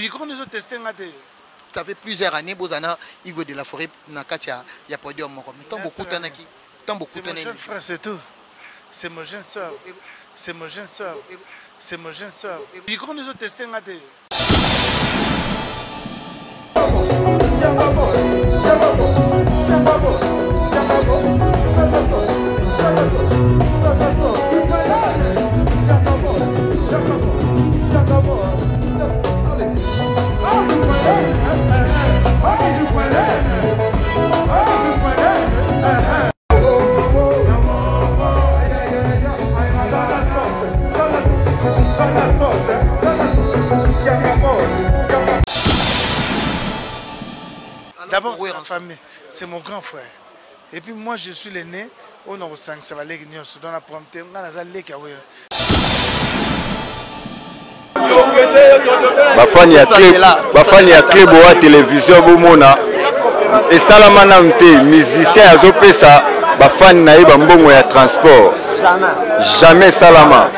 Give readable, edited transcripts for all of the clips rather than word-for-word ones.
micro nous ont testé ngate. Ça fait plusieurs années bozana Igo de la Forêt na katia ya podium moko. Mais tant beaucoup tanaki. Tant beaucoup tanaki. C'est mon jeune frère, c'est tout. C'est mon jeune soeur. C'est mon jeune soeur. C'est mon jeune soeur. Micro nous ont testé ngate. D'abord, c'est la famille, c'est mon grand frère. Et puis moi, je suis l'aîné, on a 5, ça va les guignols, dans la prompte, on a les guignols. Bafani ya club wa télévision bomona et salamana mte musicien azopesa bafani na yeba mbongo ya transport jamais salama.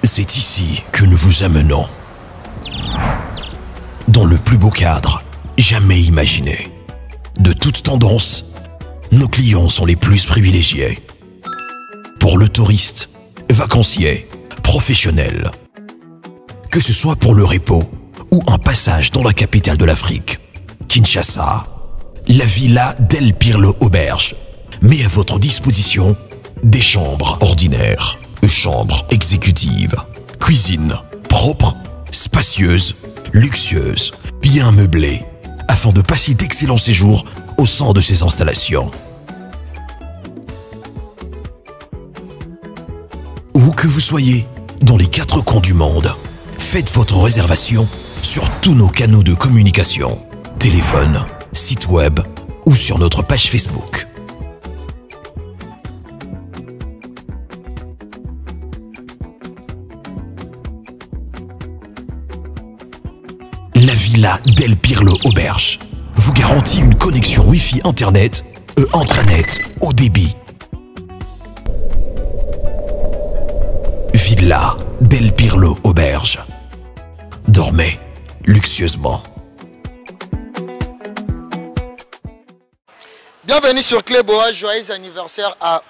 C'est ici que nous vous amenons. Dans le plus beau cadre jamais imaginé. De toutes tendances, nos clients sont les plus privilégiés. Pour le touriste, vacancier, professionnel. Que ce soit pour le repos ou un passage dans la capitale de l'Afrique, Kinshasa, la Villa del Pirlo Auberge met à votre disposition des chambres ordinaires, chambres exécutives, cuisine propre, spacieuse, luxueuse, bien meublée, afin de passer d'excellents séjours au sein de ces installations. Où que vous soyez, dans les 4 coins du monde, faites votre réservation sur tous nos canaux de communication, téléphone, site web ou sur notre page Facebook. La Villa del Pirlo Auberge vous garantit une connexion Wi-Fi Internet et intranet au débit. Villa del Pirlo Auberge. Dormez luxueusement. Bienvenue sur Cléboa, joyeux anniversaire à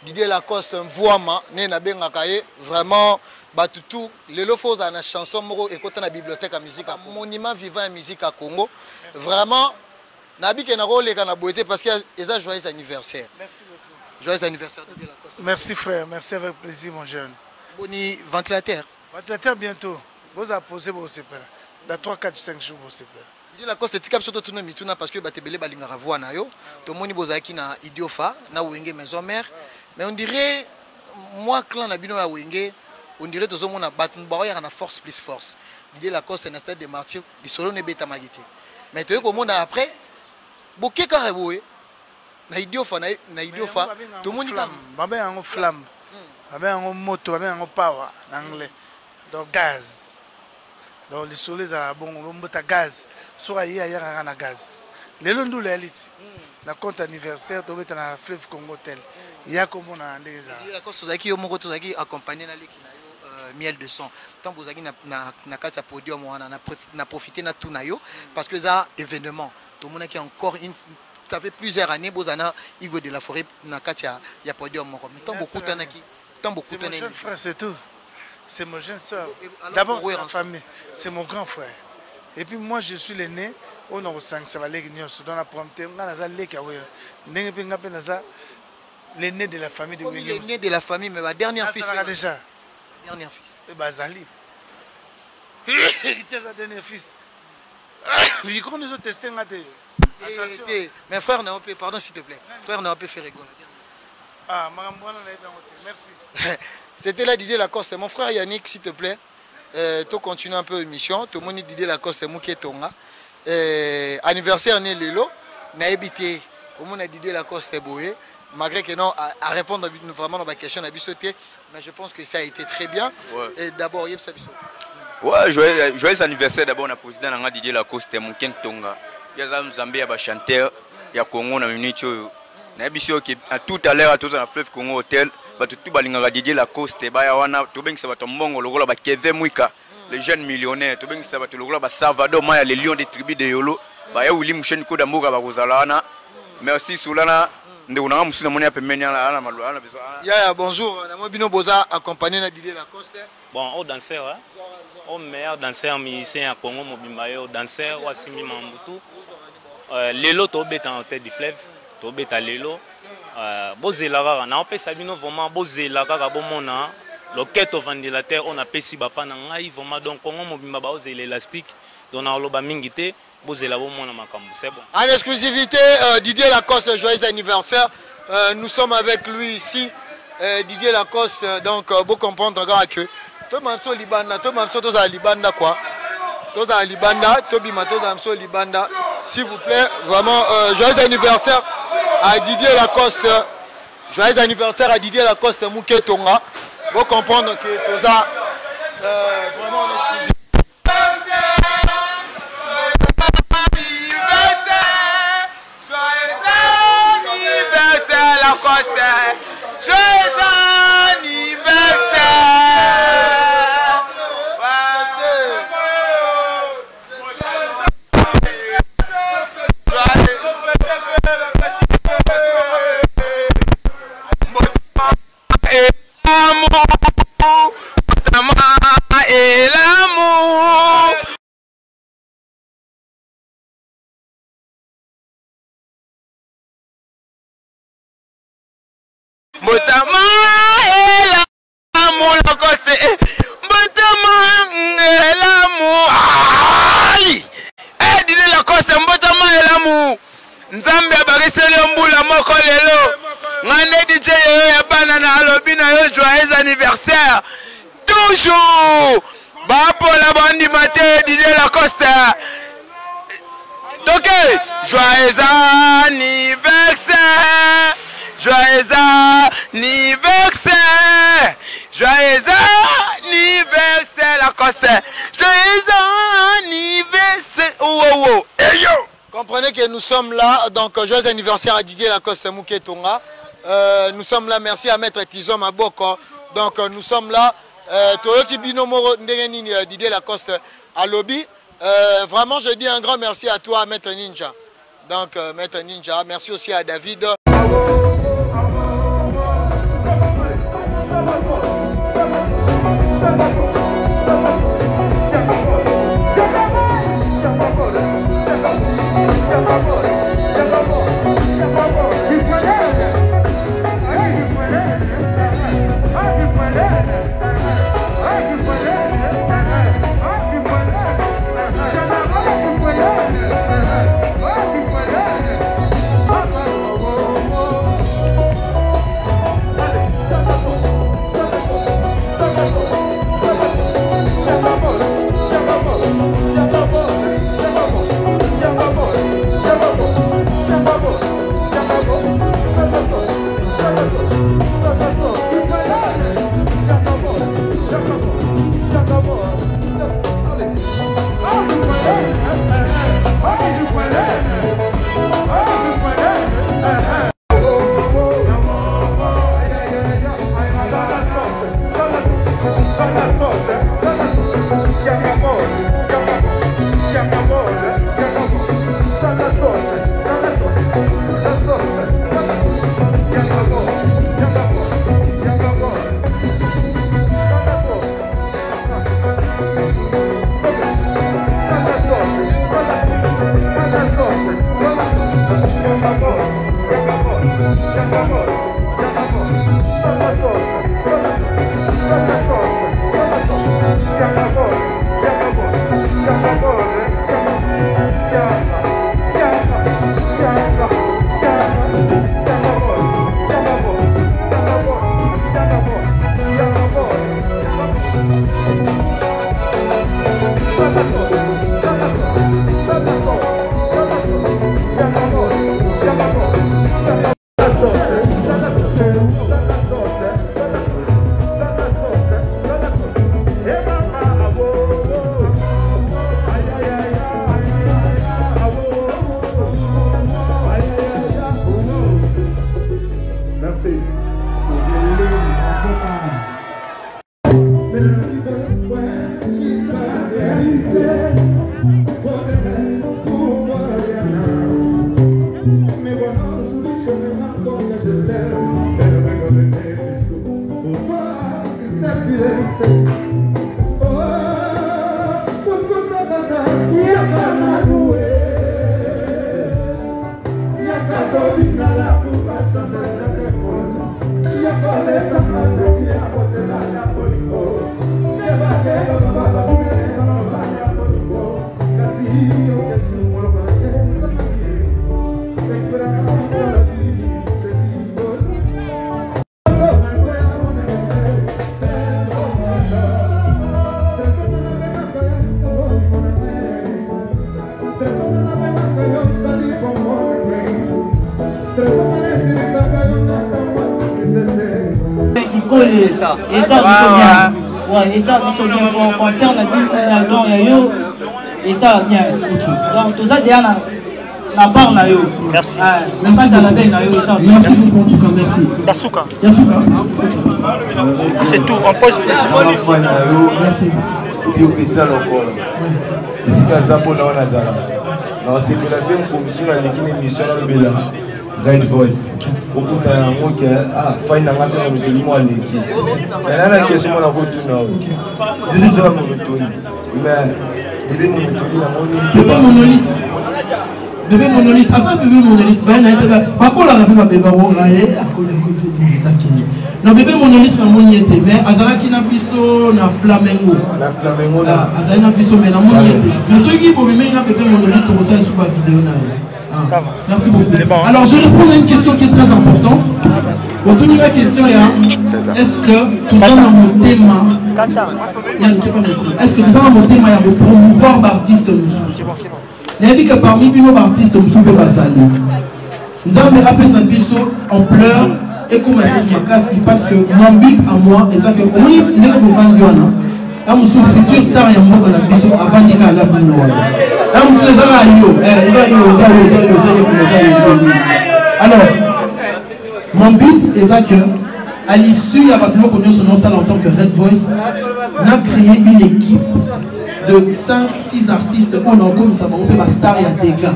Didier Lacoste Mvouama, né na Bengakaye, vraiment Batutu, le lofos à la chanson moro et côté la bibliothèque à musique, monument vivant à musique à Congo. Vraiment, Nabi Kenaro les Kanabouete parce qu'il y a joyeux anniversaire. Merci beaucoup. Joyeux anniversaire Didier Lacoste. Merci frère, merci avec plaisir mon jeune. Boni ventilateur. Ventilateur bientôt. Vous avez posé vos CPR. Dans 3, 4, 5 jours vos CPR. Didier Lacoste c'est cap surtout tout le monde parce que Batebele Balingara voix na yo. Tout le monde bozaki na idiofa na wenge maison mère. Mais on dirait moi clan na bino ya wenge. On dirait que tout le monde a force plus force. Didier Lacoste c'est un stade de martyr. Du solo ne beta magité. Mais tu vois comment on a après. Boké carré na idiofa tout le monde flamme. Babé en flamme. Babé en moto, babé en power en anglais. Donc gaz. Donc les soleils à bon on bota gaz. Soit hier a na gaz. Les londou les élites. Na compte anniversaire tu beta na fleuve Congo tel. Il y a comme on a des Didier Lacoste zaki yo moko to zaki accompagné na leki na miel de son. Tant que vous avez na carte podium, on a profité de tout nayo parce que ça événement. Tout le monde qui encore une, ça fait plusieurs années, bozana Igo de la Forêt na carte ya podium. Mais tant beaucoup tanaki, tant beaucoup tanaki. C'est mon jeune frère, c'est tout. C'est mon jeune soeur. D'abord c'est la famille, c'est mon grand frère. Et puis moi je suis l'aîné, on a 5, ça va les guignols, dans la prompte, on a les leki awe. N'engue pinga penaza l'aîné de la famille de William. L'aîné de la famille, mais ma dernière fils. Déjà. Dernier fils. Et Bazali. Héritier sa dernier fils. Il qu'on nous a testé mais frère Naopé, pardon s'il te plaît. Frère Naopé fait rigoler. Ah, merci. C'était là Didier Lacoste. Mon frère Yannick, s'il te plaît. Tu continues un peu l'émission. Tout le monde Didier Lacoste, c'est moi qui est tonga. Anniversaire né Lelo. Na habité. Au monde Didier Lacoste est boé. Malgré que non, à répondre vraiment à ma question, mais je pense que ça a été très bien. Ouais. Et d'abord, Yves Sabiso. Ouais, joyeux anniversaire d'abord au président Didier Lacoste, mon Ken Tonga. Il y a Zambé, il y a chanteur, il y a Congo, il y a na biso ki tout à l'heure tous na Fleuve Congo Hotel ba tout balingaka Didier Lacoste ba ya wana to bengisa bato mbongo lokola ba Kevin Mwika les jeunes millionnaires to bengisa bato lokola ba Salvador Maya les lions des tribus de Yolo ba ya Willy Mouchen ko da mboka ba kozala wana merci Soulana ndeko na musuna moni apemeni ana malwa ana beso ya bonjour na mo bino boza accompagné na Didier Lacoste bon au danseur hein au meilleur danseur musicien à Congo mobimba yo danseur wa Simi Mambutu lelo to beta en tête du fleuve to beta lelo bozela kaka na opesa bino vraiment bozela kaka bomona loketo ventilateur on apesi bapa na ngai vraiment donc Congo mobimba ba ozela élastique donc na loba mingi te bozela bomona makambo c'est bon. En exclusivité Didier Lacoste, joyeux anniversaire. Nous sommes avec lui ici Didier Lacoste, donc vous comprendre que to manso libanda to manso to za libanda quoi to za libanda to bima to za manso libanda s'il vous plaît vraiment joyeux anniversaire à Didier Lacoste, joyeux anniversaire à Didier Lacoste Mouké Tonga. Vous comprendre que to za vraiment Nzambe abariseli mbula moko lelo ngane DJ ya banana alobina yo joyeux anniversaire toujours bapola bandi maté DJ Lacoste donc joyeux anniversaire joyeux anniversaire joyeux anniversaire Lacoste joyeux anniversaire oh hey yo. Comprenez que nous sommes là, donc joyeux anniversaire à Didier Lacoste Mouké Tonga. Nous sommes là, merci à Maître Tizom Aboko. Donc nous sommes là, Toyoti Binomoro Didier Lacoste à Lobby. Vraiment, je dis un grand merci à toi, Maître Ninja. Donc Maître Ninja, merci aussi à David. Et ça, bien. Ouais, et ça, ils sont bien forts. Concert, on a dit, et ça, bien. Donc, tout ça, déjà, la part, merci. Merci beaucoup, en tout cas, merci. Yasuka. C'est tout, on pose plus. Merci. C'est que la deuxième commission a l'émission Red Voice. Au bout d'un moment, il a la question à la route. Je dis déjà monotone. Mais bébé monolithe. Bébé monolithe. Ah, ça, bébé monolithe. Non, bébé monolithe, c'est un moniette. Mais Azalaki n'a plus na flamengo. La flamengo. Azalaki n'a plus mais na moniette. Mais ceux qui peuvent mettre un bébé monolithe, on va sur la vidéo. Ça va. Merci beaucoup. Alors, je réponds à une question qui est très importante. Pour toute la question, est-ce que tout ça dans mon thème, est-ce que tout ça dans mon thème, il y a de promouvoir l'artiste Moussou? Il y a dit que parmi nos artistes Moussou peut pas saluer. Nous avons appelé ça biseau en pleurs et comme parce que mon but à moi, et ça que on est vendre là Moussou futur star ya moko na biso avant de la bino là Moussou ça alors mon but est ça que à l'issue il y a pas plus connu son nom ça en tant que Red Voice on a créé une équipe de 5-6 artistes on a comme ça on peut pas star ya des gars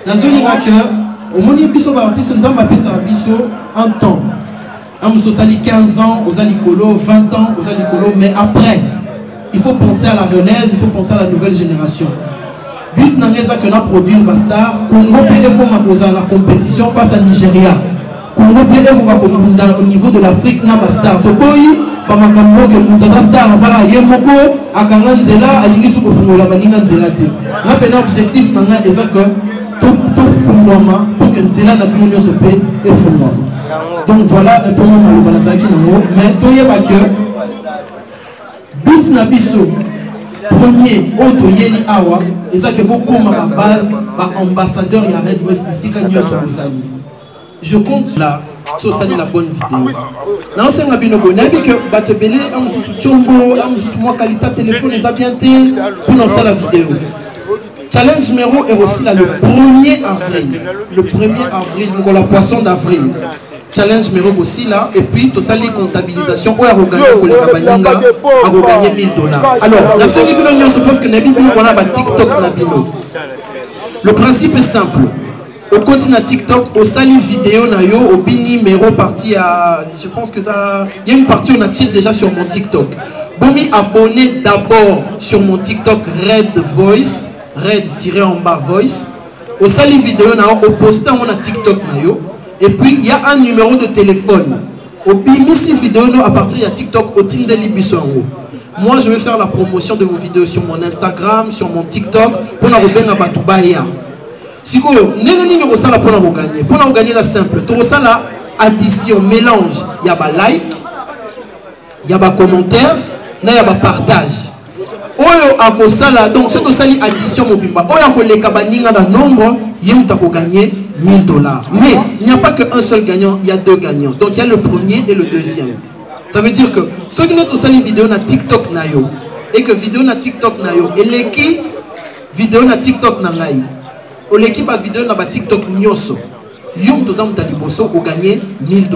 dans une que au monde biso ba artiste nous avons appelé ça biso en temps. Amousso sali 15 ans, aux alicolo, 20 ans, aux alicolo, mais après, il faut penser à la relève, il faut penser à la nouvelle génération. But n'a rien que n'a produit Bastar, Congo peut comme la compétition face à Nigeria. Congo peut au niveau de l'Afrique n'a Bastar. Tokoyi, Pamakambo, que Moutara Star, Azara Yemoko, Akanganzela, Alingisu Kofungola, Baninganzela. N'a pas d'objectif, n'a rien que tout Fumwama, pour que Nzela n'a plus de sope et Fumwama. Donc voilà un peu mon malazaki nango mais toye ba que but na biso premier auto yeli awa et ça que beaucoup ma base ba ambassadeur ya Red Voice ici ka nyoso bozali je compte là so sali la bonne vidéo na on senga bino bona bi que bato belé am susu chombo am susu moi qualité téléphone les a bien té pour lancer la vidéo. Challenge numéro est aussi là le 1er avril. Le 1er avril, donc la poisson d'avril. Challenge numéro aussi là. Et puis, tout ça, les comptabilisations. Où est-ce qu'on a gagné $1000. Alors, la série Bino, je suppose que Nabi Bino, on a TikTok Nabino. Le principe est simple. Au continent TikTok, au sali vidéo, au bini numéro parti à. Je pense que ça. Il y a une partie, on a tiré déjà sur mon TikTok. Bon, abonnez d'abord sur mon TikTok Red Voice. Red-en-bas voice. Au sali vidéo, au poster, on a TikTok. Et puis, il y a un numéro de téléphone. Au bimisi vidéo, à partir de TikTok, au Tindeli Bissongo. Moi, je vais faire la promotion de vos vidéos sur mon Instagram, sur mon TikTok, pour nous faire un batubaya. Si vous avez numéro ça pour nous gagner. Pour nous gagner, c'est simple. Tout ça, là, addition, mélange. Il y a un like, il y a un commentaire, il y a un partage. Oyo akosala donc c'est aussi addition mobimba oyo akoleka baninga na nombre yemta ko gagner $1000 mais il n'y a pas qu'un seul gagnant, il y a deux gagnants donc il y a le premier et le deuxième. Ça veut dire que ceux qui ont une vidéo na TikTok na yo et que vidéo na TikTok na yo et l'équipe vidéo na TikTok na ngai ou l'équipe a vidéo na ba TikTok nyoso yum to zamu taliboso au gagner $1000.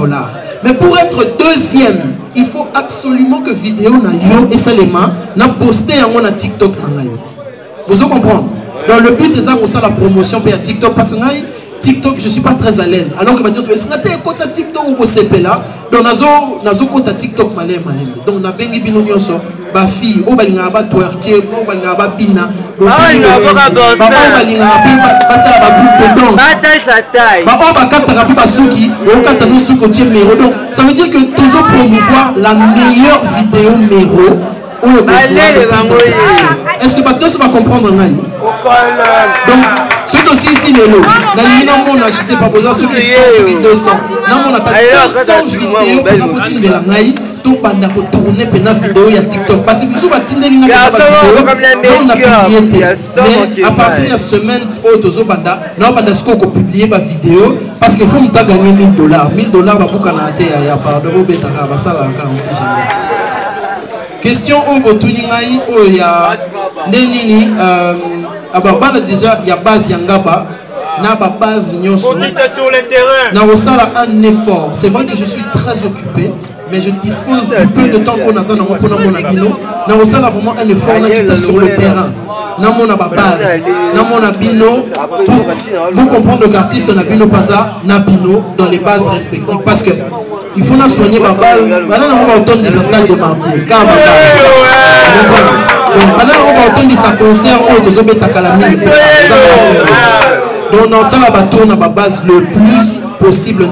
Mais pour être deuxième, il faut absolument que vidéo na yo et Salema na posté en mon TikTok na ngai. Vous comprenez? Donc le but est ça pour ça la promotion pour TikTok parce que TikTok je suis pas très à l'aise. Alors que va dire c'est quand tu côté TikTok ou CP là, donc nazo côté TikTok malé. Donc na bengi bino nyonso ba fille o balinga ba twerker, o balinga ba bina. Ba balinga ba ça ba groupe de danse. Donc ça veut dire que tous promouvoir la meilleure vidéo Mero. Est-ce que maintenant ça va comprendre? Donc ce dossier ici les lots. Je ne sais pas poser ceux qui sont 200. On a 200 vidéos pour la de la naï. Tout pendant que tourner pendant vidéo il y a TikTok. Parce que nous sommes vidéo. On a publié. Mais à partir de la semaine où nous banda, nous banda ce qu'on publié ma vidéo parce qu'il faut nous gagner $1000. $1000 va pour Canada ya pardon betaka basala 46 janvier. Question au Botuningaï, il y a Nenini, déjà il y a base Yangaba, na base Nyoso. Na osala un effort. C'est vrai que je suis très occupé, mais je dispose du peu de temps qu'on a ça dans mon abino. Na osala vraiment un effort na sur le terrain. Na mon base, na mon abino pour comprendre que l'artiste na bino pasa na bino dans les bases respectives parce que il faut soigner ma balle. Maintenant, on va entendre des stades de martyrs. Car ma base. Maintenant, on va entendre des concerts où les autres calamines. Donc, dans ça, on va tourner ma base le plus possible.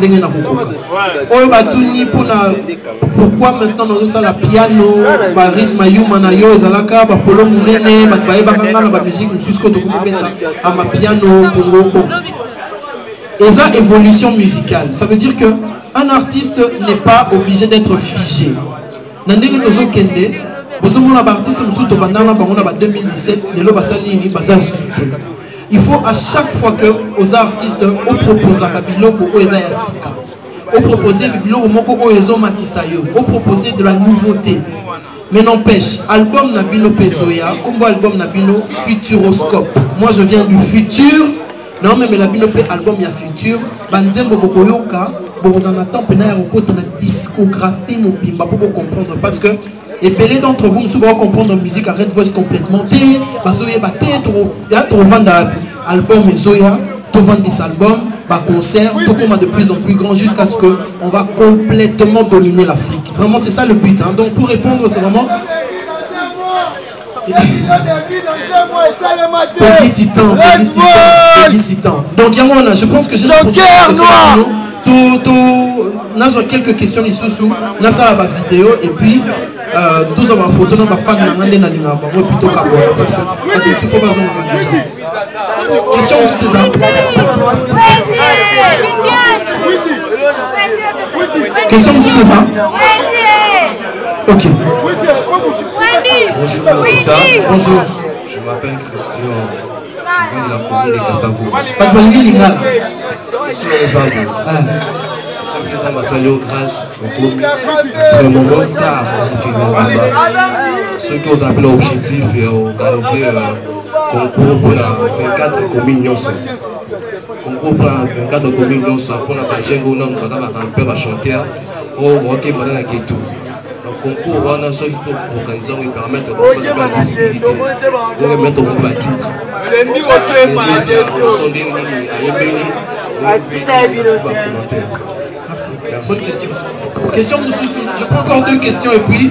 Pourquoi maintenant nous avons la piano, le rythme, le zalaka, le polo, la musique, le piano, et ça, évolution musicale. Ça veut dire que un artiste n'est pas obligé d'être figé. Il faut à chaque fois que aux artistes on propose on propose de la nouveauté. Mais n'empêche, album Nabino Pezoya, comme album Nabino Futuroscope. Moi je viens du futur. Non mais la Binope album il y a futur. Banzembo Bokoyoka. Vous en attendez la discographie pour comprendre parce que et belé d'entre vous ne pouvez comprendre la musique à Red Voice complètement. Album et Zoya, tout vend des albums, concert, tout comme de plus en plus grand jusqu'à ce que on va complètement dominer l'Afrique. Vraiment c'est ça le but. Hein. Donc pour répondre c'est vraiment petit titan. Donc Yamona, je pense que j'ai quelques questions ici sous la vidéo et puis 12 ans photo dans ma fan plutôt parce que faut pas déjà. Question sur César. Question sur César. Ok. Bonjour. Je m'appelle Christian. Je viens de la commune de Kassavou. Pas de bonne ligne. Je suis les arbres. Ceux qui ont massacré grâce au groupe, c'est mon bon star. Ceux qui ont appelé l'objectif et organisé concours pour la 24 communes Nyonso. Concours pour la 24 communes Nyonso pour la Kajengo, on a un chanter au Rocky Madame Gueto. Donc concours, on a ceux qui peuvent organiser et permettre de faire la visibilité. On va mettre au groupe à titre. Merci. Bonne question. Question je prends encore 2 questions et puis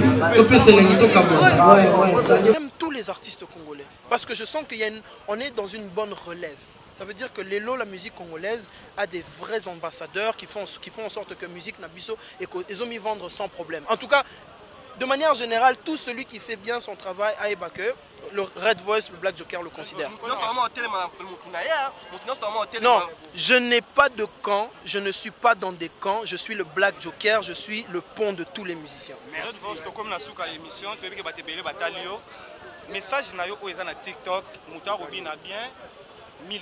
j'aime tous les artistes congolais parce que je sens qu'on est dans une bonne relève. Ça veut dire que la musique congolaise a des vrais ambassadeurs qui font en sorte que musique Nabiso et qu'ils ont mis vendre sans problème. En tout cas, de manière générale, tout celui qui fait bien son travail à Ebake, le Red Voice, le Black Joker le considère. Non, je n'ai pas de camp, je ne suis pas dans des camps, je suis le Black Joker, je suis le pont de tous les musiciens. Merci. Message na yo oza na TikTok, muta robi na bien $1000.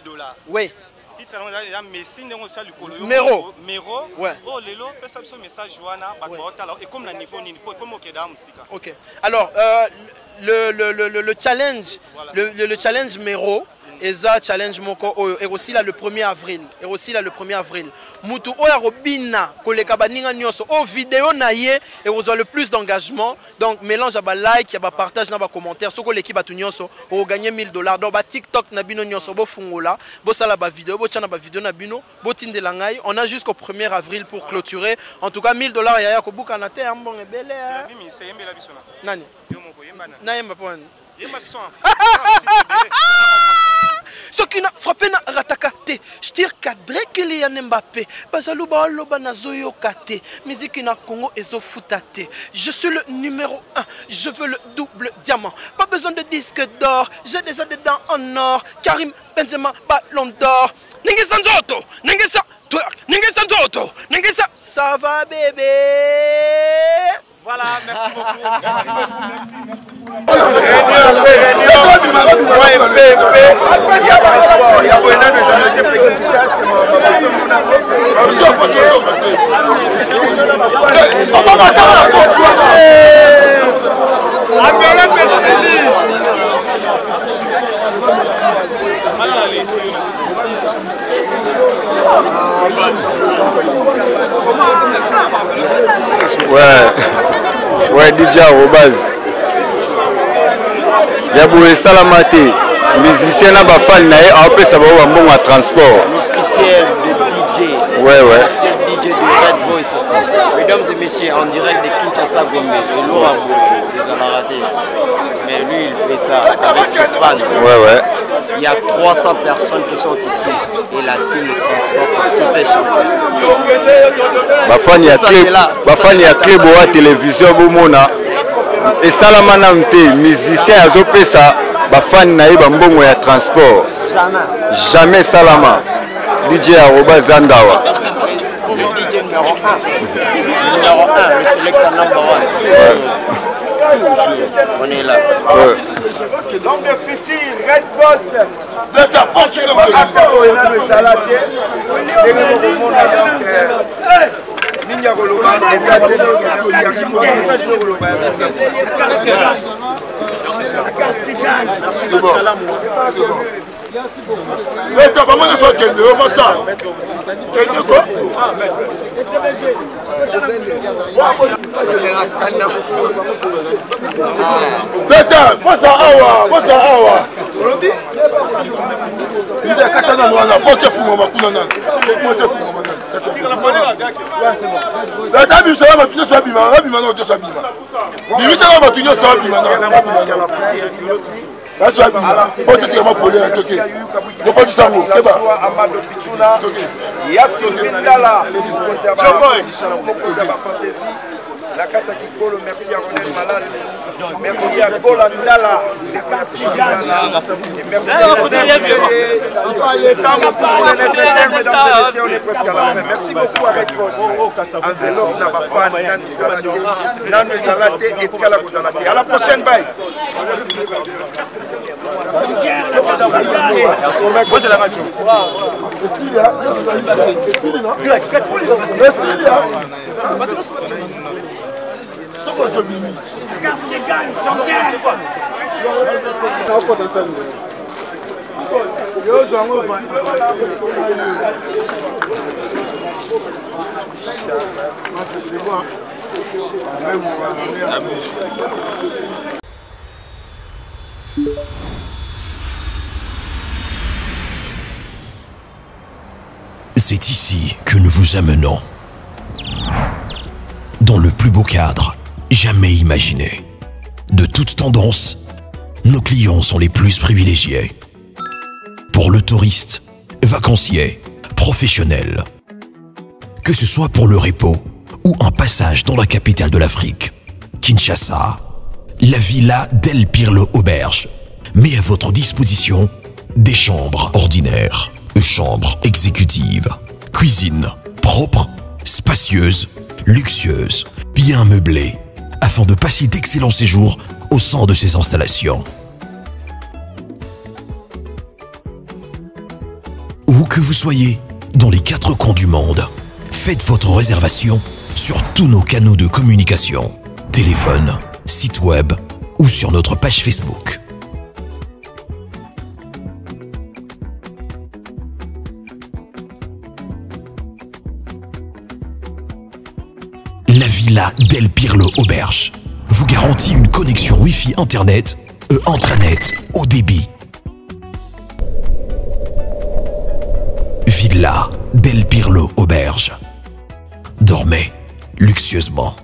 Oui. Titre ya Messi ndenge ça likolo yo. Mero. Ouais. Oh lelo pesa biso message wana bakotala et comme na niveau nini comme okeda musika. OK. Alors le challenge voilà. le challenge Mero Eza challenge moko oyo et aussi là le 1er avril et aussi là le 1er avril mutu oya robina koleka baninga nyonso o vidéo na ye et vous avez le plus d'engagement donc mélange à ba like ya ba partage na ba commentaire soko l'équipe batu nyonso o gagner $1000 donc ba TikTok na bino nyonso bo fungola bo sala ba vidéo bo tchana ba vidéo na bino bo tindela ngai on a jusqu'au 1er avril pour clôturer en tout cas $1000 ya ko buka na te ambon ebele mimi c'est yembela bisona nani yo moko yembana na yemba pon yemba son ce qui n'a frappé n'a rataka te Je tire cadré Kylian Mbappé. Bazaluba Loba Nazoyo Kate. Musique na Congo et Zofutate. Je suis le numéro 1. Je veux le double diamant. Pas besoin de disque d'or. J'ai déjà des dents en or. Karim Benzema, ballon d'or. Ningesa Nzoto. Ningesa twerk. Ningesa Nzoto. Ningesa. Ça va bébé. Voilà, merci beaucoup. Ouais, DJ Arobaz. Yaboué Salamate, musicien na bafan na ye a ça va au bon transport. L'officiel de DJ. Ouais. L'officiel DJ de Red Voice. Mesdames et messieurs, en direct de Kinshasa Gombe. Et Laura ils ont raté. Mais lui, il fait ça avec ses fans. Ouais. Il y a 300 personnes qui sont ici. Et la cible de transport pour tout est chanté. Bafani ya club wa télévision bomona. Et Salamana mte musicien azopesa bafani na ye bambongo ya transport. Jamais Salama. DJ Aroba Zandawa. Le DJ numéro 1. Numéro 1, le selecteur number 1. Toujours, on est là. Donc le futur Red Boss de ta porte le rapport et là le salade et le Ninja Goloba les ateliers c'est bon. Mais t'as pas mal de choses qui sont ça. Beta, posa awa. Il y a katana noana, poche fumo makuna nan. Poche fumo makuna. Beta bi sala mapinyo so bima, bima na ojo so bima. Bi sala mapinyo so bima na. That's why I'm going to go to la Kata Kikolo, merci à Ronel Malal, merci à Golandala, merci on est presque à la fin. Merci beaucoup à Red Boss. Enveloppe Nabafan, Nan Zalate et Tkala Gozalate. À la prochaine, bye. Moi, c'est la radio. C'est ici que nous vous amenons. Dans le plus beau cadre jamais imaginé. De toute tendance, nos clients sont les plus privilégiés. Pour le touriste, vacancier, professionnel. Que ce soit pour le repos ou un passage dans la capitale de l'Afrique, Kinshasa, la Villa del Pirlo Auberge met à votre disposition des chambres ordinaires, chambres exécutives, cuisine propre, spacieuse, luxueuse, bien meublée, afin de passer d'excellents séjours au sein de ces installations. Où que vous soyez, dans les 4 coins du monde, faites votre réservation sur tous nos canaux de communication, téléphone, site web ou sur notre page Facebook. La Villa del Pirlo Auberge vous garantit une connexion Wi-Fi Internet et intranet haut débit. Villa del Pirlo Auberge. Dormez luxueusement.